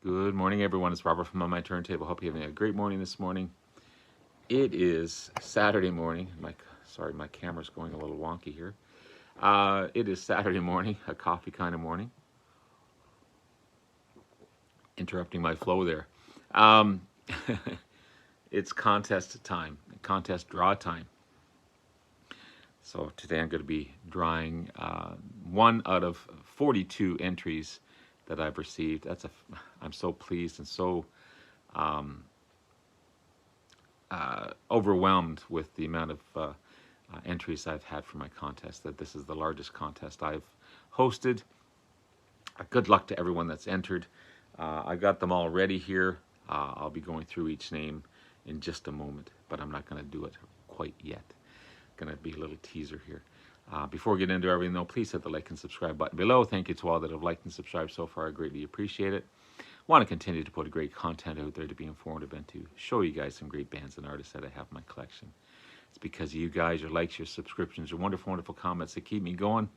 Good morning, everyone. It's Robert from On My Turntable. Hope you're having a great morning this morning. It is Saturday morning. Sorry, my camera's going a little wonky here. It is Saturday morning, a coffee kind of morning. Interrupting my flow there. It's contest time, contest draw time. So today I'm going to be drawing one out of 42 entries that I've received. I'm so pleased and so overwhelmed with the amount of entries I've had for my contest, that this is the largest contest I've hosted. Good luck to everyone that's entered. I've got them all ready here. I'll be going through each name in just a moment, but I'm not going to do it quite yet. Going to be a little teaser here. Before we get into everything though, please hit the like and subscribe button below. Thank you to all that have liked and subscribed so far. I greatly appreciate it. Want to continue to put great content out there to be informative and to show you guys some great bands and artists that I have in my collection. It's because of you guys, your likes, your subscriptions, your wonderful, wonderful comments that keep me going,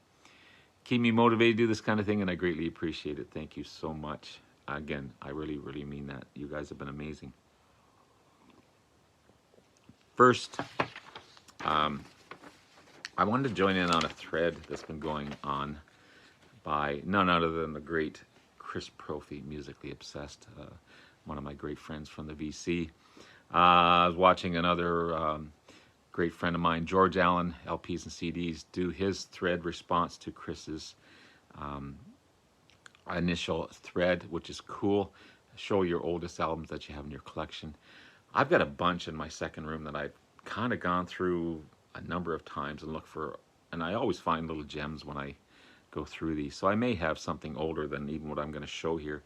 keep me motivated to do this kind of thing, and I greatly appreciate it. Thank you so much. Again, I really, really mean that. You guys have been amazing. First, I wanted to join in on a thread that's been going on by none other than the great Chris Profi, Musically Obsessed, one of my great friends from the VC. I was watching another great friend of mine, George Allen, LPs and CDs, do his thread response to Chris's initial thread, which is cool. Show your oldest albums that you have in your collection. I've got a bunch in my second room that I've kind of gone through a number of times and look for, and I always find little gems when I go through these. So I may have something older than even what I'm going to show here.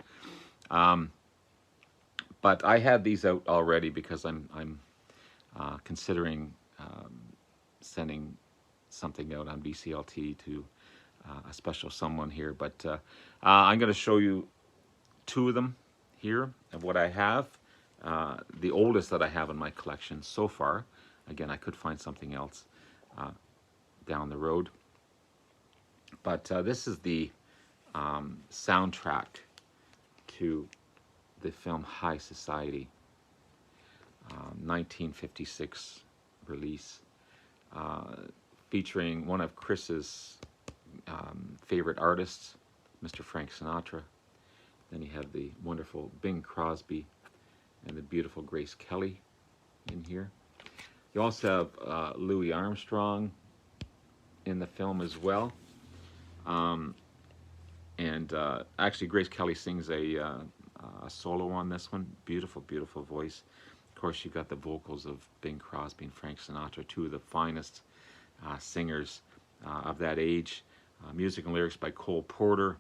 But I had these out already because I'm considering sending something out on BCLT to a special someone here. But I'm going to show you two of them here of what I have. The oldest that I have in my collection so far. Again, I could find something else down the road. But this is the soundtrack to the film High Society, 1956 release, featuring one of Chris's favorite artists, Mr. Frank Sinatra. Then you have the wonderful Bing Crosby and the beautiful Grace Kelly in here. You also have Louis Armstrong in the film as well. Actually, Grace Kelly sings a solo on this one. Beautiful, beautiful voice. Of course, you got the vocals of Bing Crosby and Frank Sinatra, two of the finest singers of that age. Music and lyrics by Cole Porter,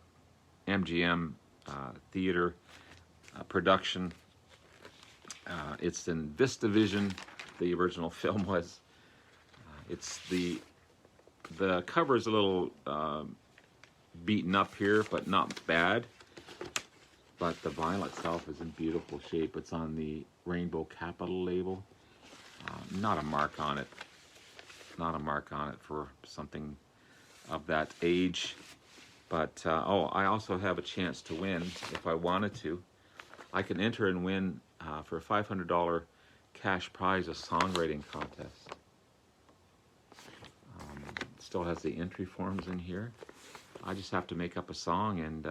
MGM Theater production. It's in VistaVision. The original film was. It's the cover is a little beaten up here, but not bad. But the vinyl itself is in beautiful shape. It's on the Rainbow Capital label. Not a mark on it. Not a mark on it for something of that age. But I also have a chance to win if I wanted to. I can enter and win for a $500 cash prize, a songwriting contest. Still has the entry forms in here. I just have to make up a song, and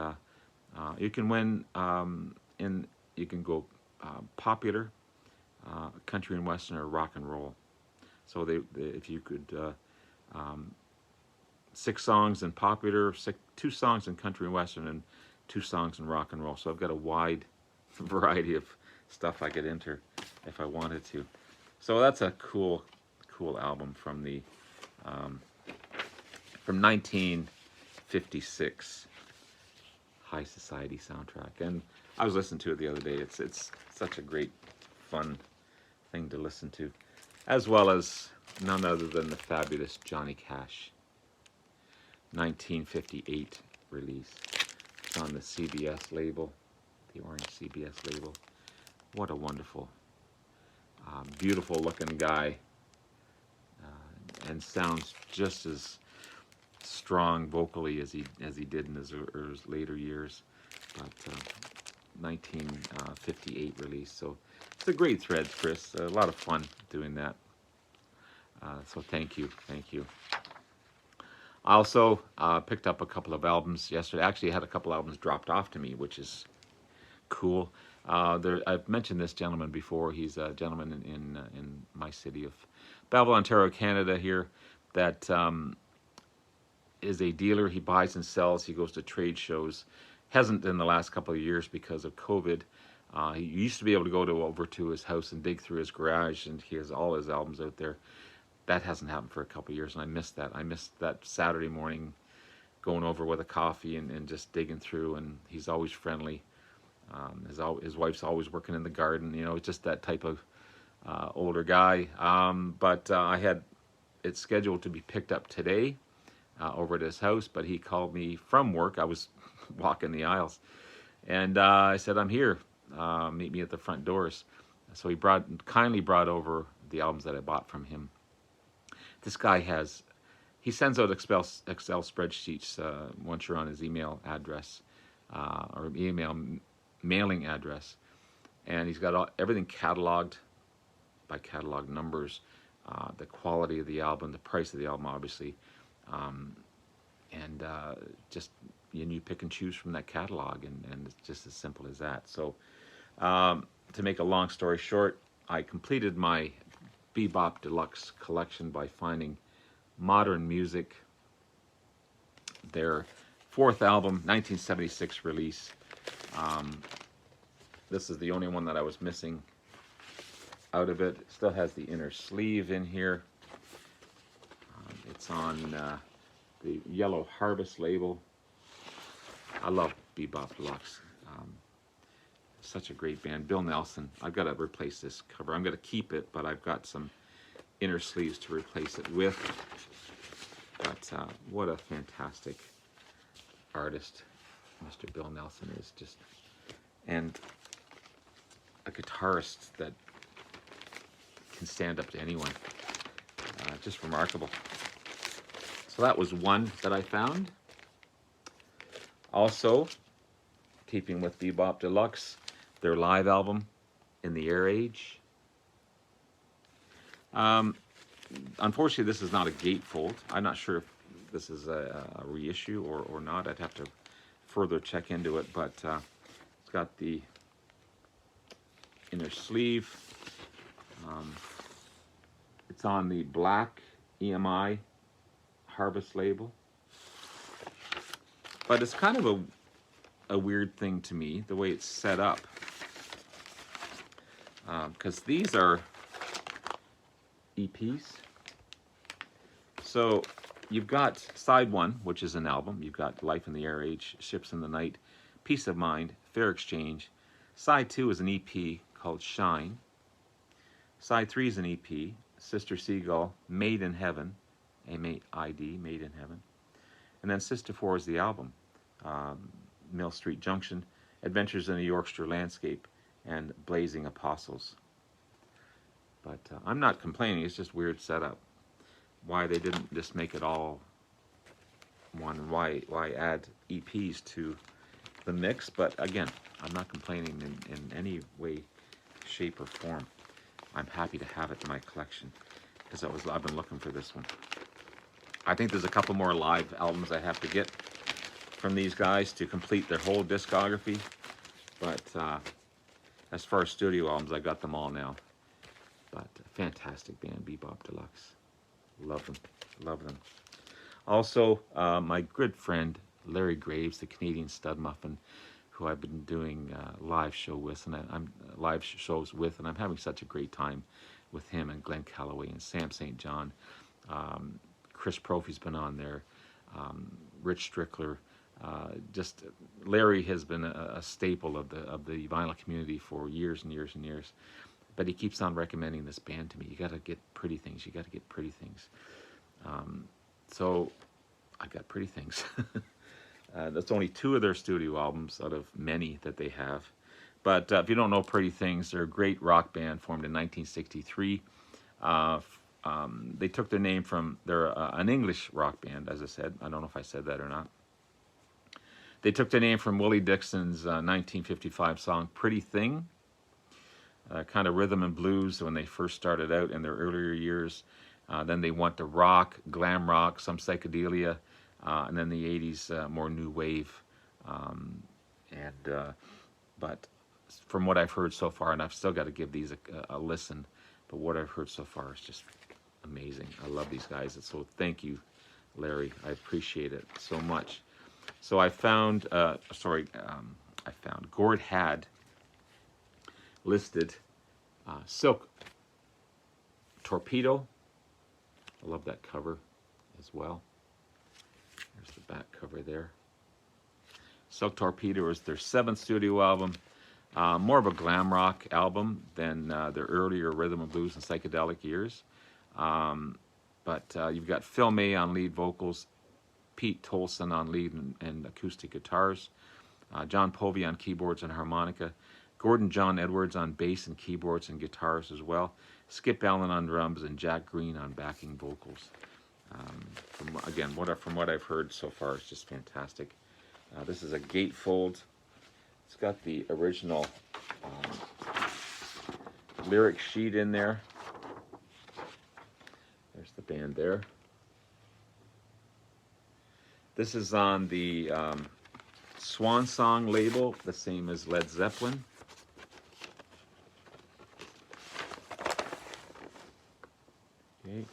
you can win. You can go popular, country and western, or rock and roll. So if you could 6 songs in popular, 2 songs in country and western, and 2 songs in rock and roll. So I've got a wide variety of stuff I could enter if I wanted to. So that's a cool album from the from 1956 High Society soundtrack. And I was listening to it the other day. It's such a great, fun thing to listen to, as well as none other than the fabulous Johnny Cash 1958 release. It's on the CBS label, the orange CBS label. What a wonderful, beautiful looking guy, and sounds just as strong vocally as he did in his later years. But 1958 release. So it's a great thread, Chris. A lot of fun doing that. So thank you, thank you. I also picked up a couple of albums yesterday. Actually, I had a couple albums dropped off to me, which is cool. I've mentioned this gentleman before. He's a gentleman in my city of Belleville, Ontario, Canada here, that is a dealer. He buys and sells. He goes to trade shows. Hasn't in the last couple of years because of COVID. He used to be able to go over to his house and dig through his garage, and he has all his albums out there. That hasn't happened for a couple of years, and I missed that. I missed that Saturday morning going over with a coffee and just digging through, and he's always friendly. His wife's always working in the garden, you know, just that type of older guy. But I had it scheduled to be picked up today over at his house, but he called me from work. I was walking the aisles, and I said, I'm here. Meet me at the front doors. So he kindly brought over the albums that I bought from him. This guy he sends out Excel spreadsheets once you're on his email address or email mailing address, and he's got everything cataloged by catalog numbers, the quality of the album, the price of the album, obviously, and just you pick and choose from that catalog, and it's just as simple as that. So to make a long story short, I completed my Bebop Deluxe collection by finding Modern Music, their fourth album, 1976 release. This is the only one that I was missing out of it. It still has the inner sleeve in here. It's on the Yellow Harvest label. I love Bebop Deluxe. Such a great band. Bill Nelson. I've got to replace this cover. I'm going to keep it, but I've got some inner sleeves to replace it with. But what a fantastic artist Mr. Bill Nelson is. Just, and a guitarist that can stand up to anyone. Just remarkable. So that was one that I found. Also, keeping with Bebop Deluxe, their live album, In the Air Age. Unfortunately, this is not a gatefold. I'm not sure if this is a reissue or not. I'd have to further check into it, but it's got the inner sleeve. It's on the black EMI Harvest label. But it's kind of a weird thing to me, the way it's set up. Because these are EPs. So you've got side one, which is an album. You've got Life in the Air Age, Ships in the Night, Peace of Mind, Fair Exchange. Side two is an EP called Shine. Side three is an EP, Sister Seagull, Made in Heaven, M-A-I-D, Made in Heaven. And then Sister four is the album, Mill Street Junction, Adventures in a Yorkshire Landscape, and Blazing Apostles. But I'm not complaining, it's just weird setup. Why they didn't just make it all one, why add EPs to the mix, but again, I'm not complaining in any way, shape, or form. I'm happy to have it in my collection, because I've been looking for this one. I think there's a couple more live albums I have to get from these guys to complete their whole discography, but as far as studio albums, I got them all now. But fantastic band, Bebop Deluxe. Love them, love them. Also, my good friend Larry Graves, the Canadian Stud Muffin, who I've been doing live shows with, and I'm having such a great time with him and Glenn Calloway and Sam St. John. Chris Profi's been on there, Rich Strickler. Just Larry has been a staple of the vinyl community for years and years and years. But he keeps on recommending this band to me. You got to get Pretty Things. You got to get Pretty Things. So I got Pretty Things. That's only 2 of their studio albums out of many that they have. But if you don't know Pretty Things, they're a great rock band formed in 1963. They took their name from, they're an English rock band, as I said. I don't know if I said that or not. They took the name from Willie Dixon's 1955 song, Pretty Thing. Kind of rhythm and blues when they first started out in their earlier years. Then they went to rock, glam rock, some psychedelia, and then the 80s, more new wave. But from what I've heard so far, and I've still got to give these a listen, but what I've heard so far is just amazing. I love these guys, and so thank you, Larry. I appreciate it so much. So I found, Gord had listed Silk Torpedo. I love that cover as well. There's the back cover there. Silk Torpedo is their 7th studio album. More of a glam rock album than their earlier rhythm and blues and psychedelic years. But you've got Phil May on lead vocals, Pete Tolson on lead and acoustic guitars, John Povey on keyboards and harmonica, Gordon John Edwards on bass and keyboards and guitars as well, Skip Allen on drums, and Jack Green on backing vocals. From what I've heard so far, it's just fantastic. This is a gatefold. It's got the original lyric sheet in there. There's the band there. This is on the Swan Song label, the same as Led Zeppelin. Okay.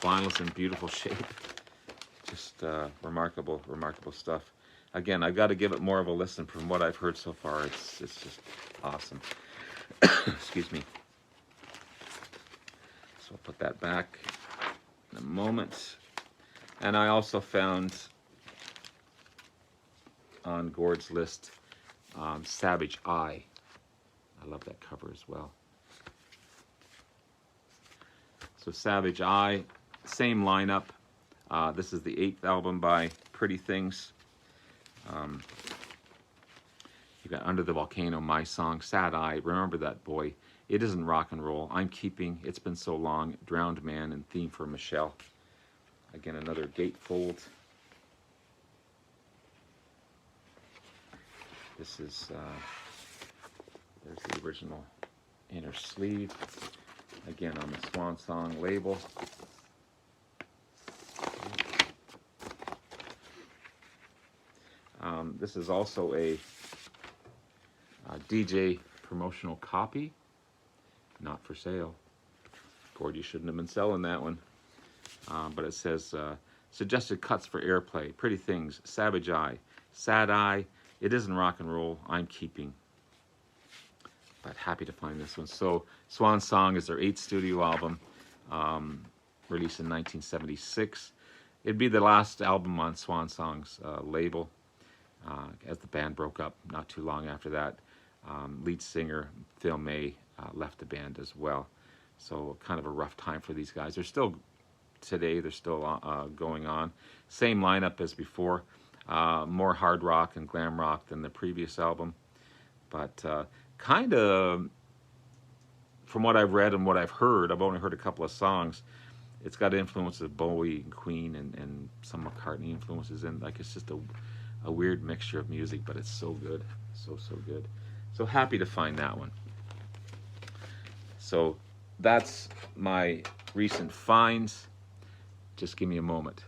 Vinyl's in beautiful shape. Just remarkable stuff. Again, I've got to give it more of a listen. From what I've heard so far, it's just awesome. Excuse me. So I'll put that back in a moment. And I also found on Gord's list Savage Eye. I love that cover as well. So Savage Eye, same lineup. This is the 8th album by Pretty Things. You got Under the Volcano, My Song, Sad Eye, Remember That Boy, It Isn't Rock and Roll, I'm Keeping, It's Been So Long, Drowned Man, and Theme for Michelle. Again, another gatefold. This is, there's the original inner sleeve. Again, on the Swan Song label. This is also a DJ promotional copy, not for sale. Gord, you shouldn't have been selling that one. But it says, suggested cuts for airplay, Pretty Things, Savage Eye, Sad Eye, It Isn't Rock and Roll, I'm Keeping. But happy to find this one. So Swan Song is their 8th studio album, released in 1976. It'd be the last album on Swan Song's label, as the band broke up not too long after that. Lead singer Phil May left the band as well. So kind of a rough time for these guys. They're still going on. Same lineup as before. More hard rock and glam rock than the previous album. But kind of, from what I've read and what I've heard, I've only heard a couple of songs, it's got influences of Bowie and Queen and some McCartney influences in. Like, it's just a weird mixture of music, but it's so good. So good. So happy to find that one. So that's my recent finds. Just give me a moment.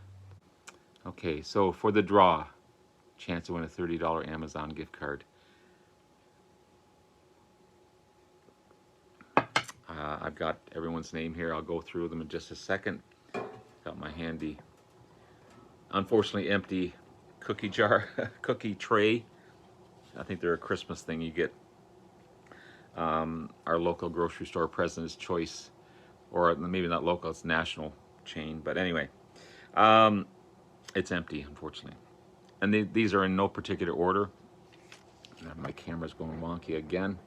Okay, so for the draw, chance to win a $30 Amazon gift card. I've got everyone's name here. I'll go through them in just a second. Got my handy, unfortunately empty cookie jar, cookie tray. I think they're a Christmas thing. You get our local grocery store, President's Choice, or maybe not local, it's national chain. But anyway, it's empty, unfortunately. And these are in no particular order. My camera's going wonky again.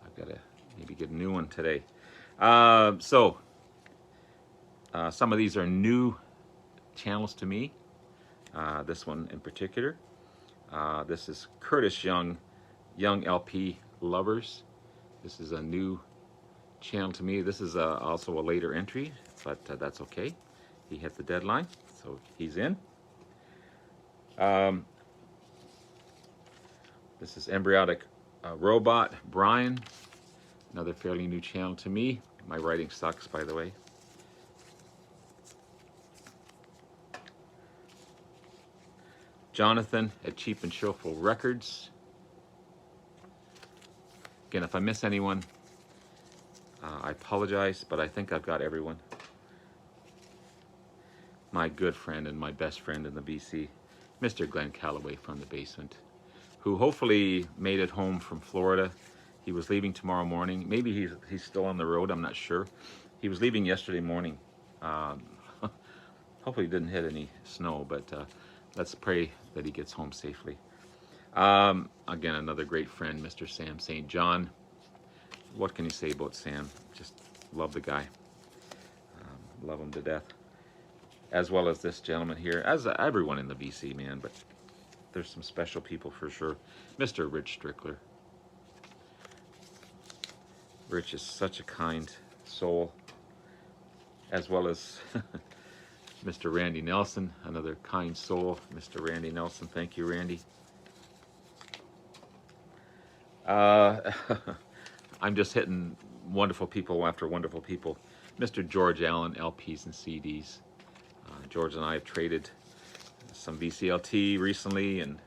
I've got to maybe get a new one today. Some of these are new channels to me. This one in particular. This is Curtis Young LP Lovers. This is a new channel to me. This is also a later entry, but that's okay. He hit the deadline, so he's in. Um, this is Embryo Robot, Brian. Another fairly new channel to me. My writing sucks, by the way. Jonathan at Cheap and Showful Records. Again, if I miss anyone, I apologize, but I think I've got everyone. My good friend and my best friend in the BC, Mr. Glenn Calloway from the basement, who hopefully made it home from Florida. He was leaving tomorrow morning. Maybe he's still on the road, I'm not sure. He was leaving yesterday morning. Hopefully he didn't hit any snow, but let's pray that he gets home safely. Again, another great friend, Mr. Sam St. John. What can you say about Sam? Just love the guy. Love him to death. As well as this gentleman here, as everyone in the BC, man, but there's some special people for sure. Mr. Rich Strickler. Rich is such a kind soul. As well as Mr. Randy Nelson, another kind soul. Mr. Randy Nelson, thank you, Randy. I'm just hitting wonderful people after wonderful people. Mr. George Allen, LPs and CDs. George and I have traded some VCLT recently, and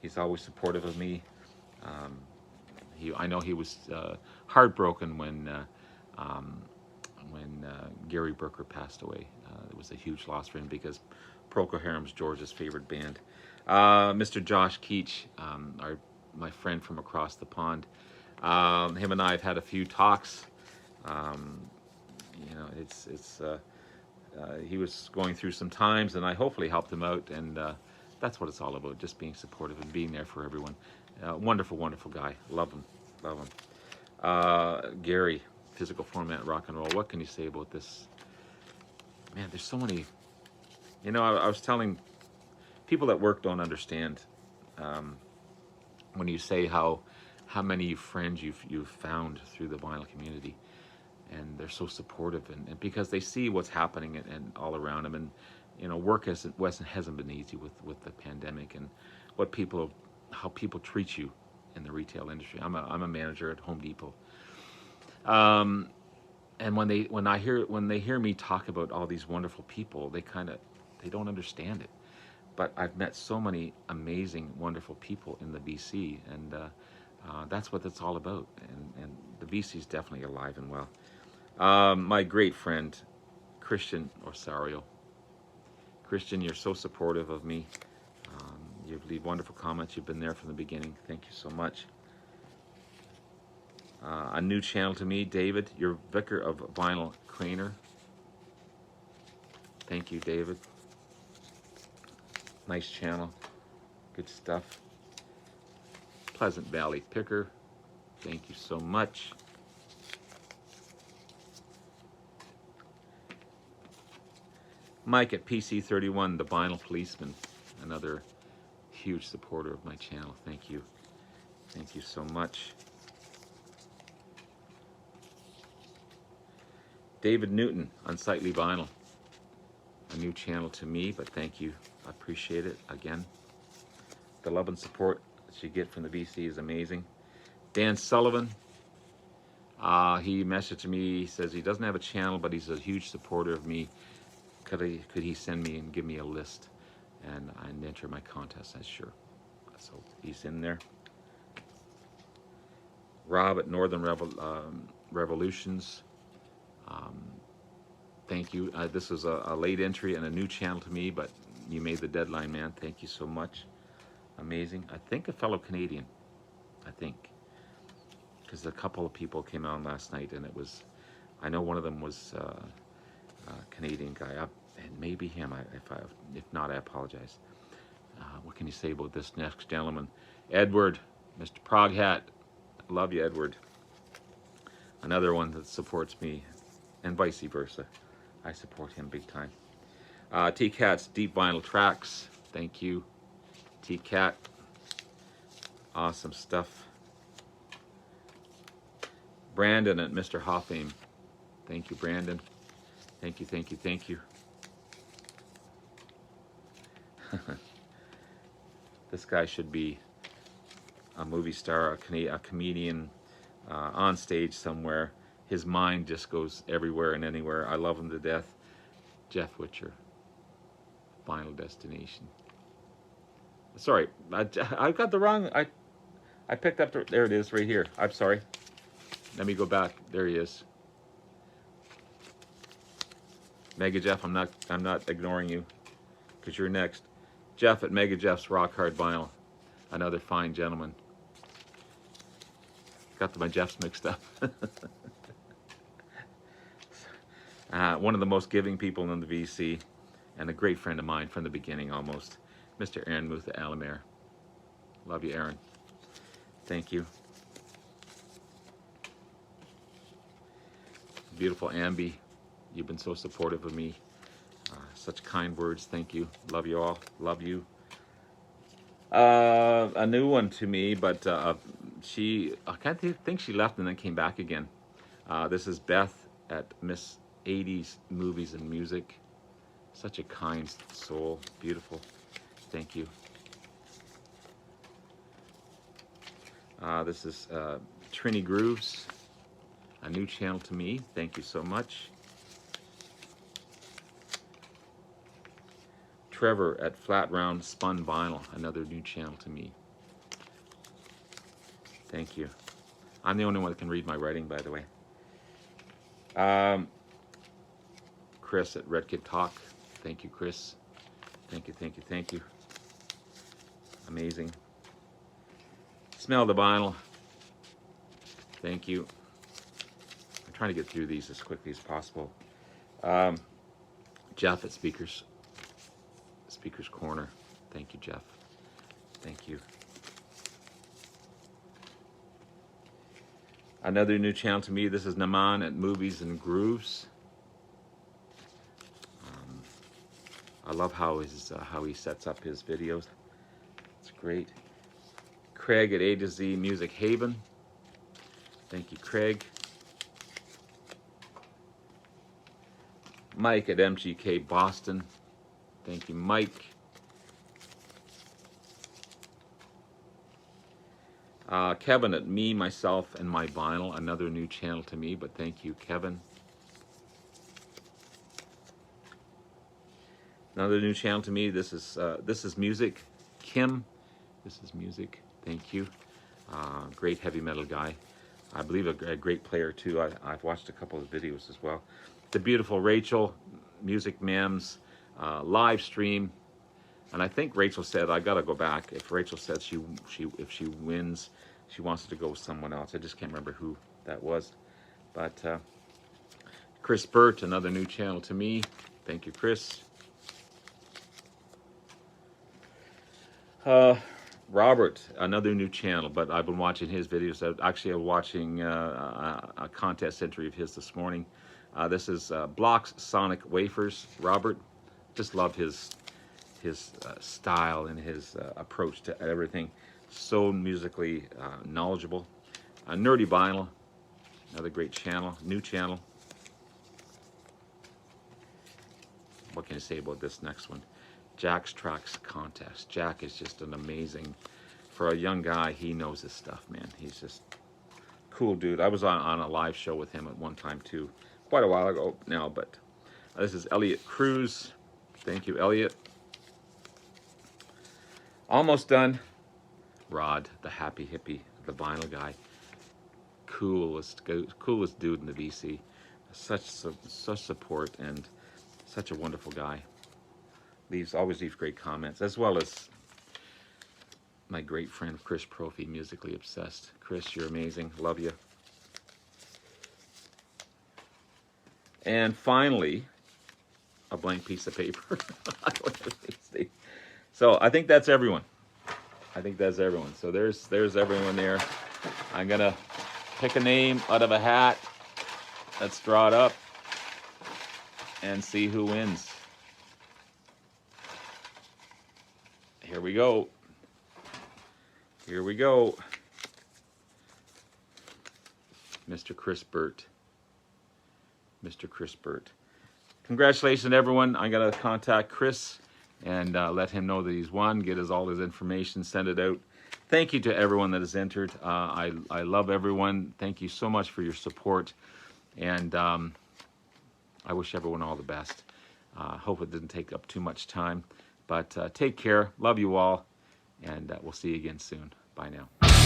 he's always supportive of me. I know he was heartbroken when Gary Brooker passed away. It was a huge loss for him because Procol Harum's George's favorite band. Mr. Josh Keach, my friend from across the pond. Him and I have had a few talks. You know, he was going through some times, and I hopefully helped him out, and that's what it's all about, just being supportive and being there for everyone. Wonderful, wonderful guy. Love him, love him. Gary, Physical Format Rock and Roll. What can you say about this? Man, there's so many. You know, I was telling people at work don't understand when you say how many friends you've found through the vinyl community. And they're so supportive, and because they see what's happening and all around them, and you know, work hasn't been easy with the pandemic, and how people treat you in the retail industry. I'm a manager at Home Depot, and when they hear me talk about all these wonderful people, they don't understand it. But I've met so many amazing, wonderful people in the BC, and that's what it's all about. And the BC is definitely alive and well. My great friend, Christian Osorio. Christian, you're so supportive of me. You leave wonderful comments. You've been there from the beginning. Thank you so much. A new channel to me, David. You're Vicar of Vinyl Craner. Thank you, David. Nice channel. Good stuff. Pleasant Valley Picker. Thank you so much. Mike at PC31, the Vinyl Policeman, another huge supporter of my channel. Thank you. Thank you so much. David Newton, Unsightly Vinyl. A new channel to me, but thank you. I appreciate it. Again, the love and support that you get from the BC is amazing. Dan Sullivan, he messaged me. He says he doesn't have a channel, but he's a huge supporter of me. Could he send me and give me a list and enter my contest? I'm sure. So he's in there. Rob at Northern Revolutions. Thank you. This is a late entry and a new channel to me, but you made the deadline, man. Thank you so much. Amazing. I think a fellow Canadian. I think. Because a couple of people came on last night, and it was, I know one of them was a Canadian guy, and maybe him. If not, I apologize. What can you say about this next gentleman? Edward, Mr. Proghat. Love you, Edward. Another one that supports me, and vice versa. I support him big time. TCAT's Deep Vinyl Tracks. Thank you, TCAT. Awesome stuff. Brandon at Mr. Hoffman. Thank you, Brandon. Thank you, thank you, thank you. This guy should be a movie star, a comedian, on stage somewhere. His mind just goes everywhere and anywhere. I love him to death. Jeff Witcher, Final Destination. Sorry, I got the wrong. I picked up there it is right here. I'm sorry. Let me go back. There he is. MegaJeff, I'm not ignoring you, because you're next. Jeff at MegaJeff's Rock Hard Vinyl, another fine gentleman. Got my Jeffs mixed up. One of the most giving people in the VC, and a great friend of mine from the beginning almost, Mr. Aaron Mutha Alamere. Love you, Aaron. Thank you. Beautiful Ambi, you've been so supportive of me. Such kind words. Thank you. Love you all. Love you. A new one to me, but I can't think she left and then came back again. This is Beth at Miss 80s Movies and Music. Such a kind soul. Beautiful. Thank you. This is Trini Grooves, a new channel to me. Thank you so much. Trevor at Flat Round Spun Vinyl, another new channel to me. Thank you. I'm the only one that can read my writing, by the way. Chris at Red Kid Talk. Thank you, Chris. Thank you, thank you, thank you. Amazing. Smell the Vinyl. Thank you. I'm trying to get through these as quickly as possible. Jeff at Speaker's Corner. Thank you, Jeff. Thank you. Another new channel to me. This is Naman at Movies and Grooves. I love how he sets up his videos. It's great. Craig at A to Z Music Haven. Thank you, Craig. Mike at MGK Boston. Thank you, Mike. Kevin at Me, Myself, and My Vinyl. Another new channel to me, but thank you, Kevin. Another new channel to me. This is music. Kim, this is music. Thank you. Great heavy metal guy. I believe a great player too. I've watched a couple of videos as well. The beautiful Rachel, music mims, live stream, and I think Rachel said I gotta go back. If Rachel said if she wins, she wants to go with someone else. I just can't remember who that was, but Chrisbert, another new channel to me. Thank you, Chris. Robert, another new channel, but I've been watching his videos. Actually, I'm watching a contest entry of his this morning. This is Blocks Sonic Wafers. Robert, just love his style and his approach to everything. So musically knowledgeable. Nerdy Vinyl, another great channel, new channel. What can I say about this next one? Jack's Tracks Contest. Jack is just an amazing, for a young guy, he knows his stuff, man. He's just cool dude. I was on a live show with him at one time too, quite a while ago now, but this is Elliot Cruz. Thank you, Elliot. Almost done. Rod, the Happy Hippie, the vinyl guy. Coolest dude in the VC. Such support and such a wonderful guy. Always leaves great comments, as well as my great friend Chris Profi, Musically Obsessed. Chris, you're amazing. Love you. And finally, a blank piece of paper. So I think that's everyone. So there's everyone there. I'm gonna pick a name out of a hat. Let's draw it up and see who wins. Here we go. Here we go. Mr. Chrisbert. Mr. Chrisbert. Congratulations, everyone. I'm going to contact Chris and let him know that he's won. Get all his information, send it out. Thank you to everyone that has entered. I love everyone. Thank you so much for your support, and I wish everyone all the best. Hope it didn't take up too much time, but take care. Love you all, and we'll see you again soon. Bye now.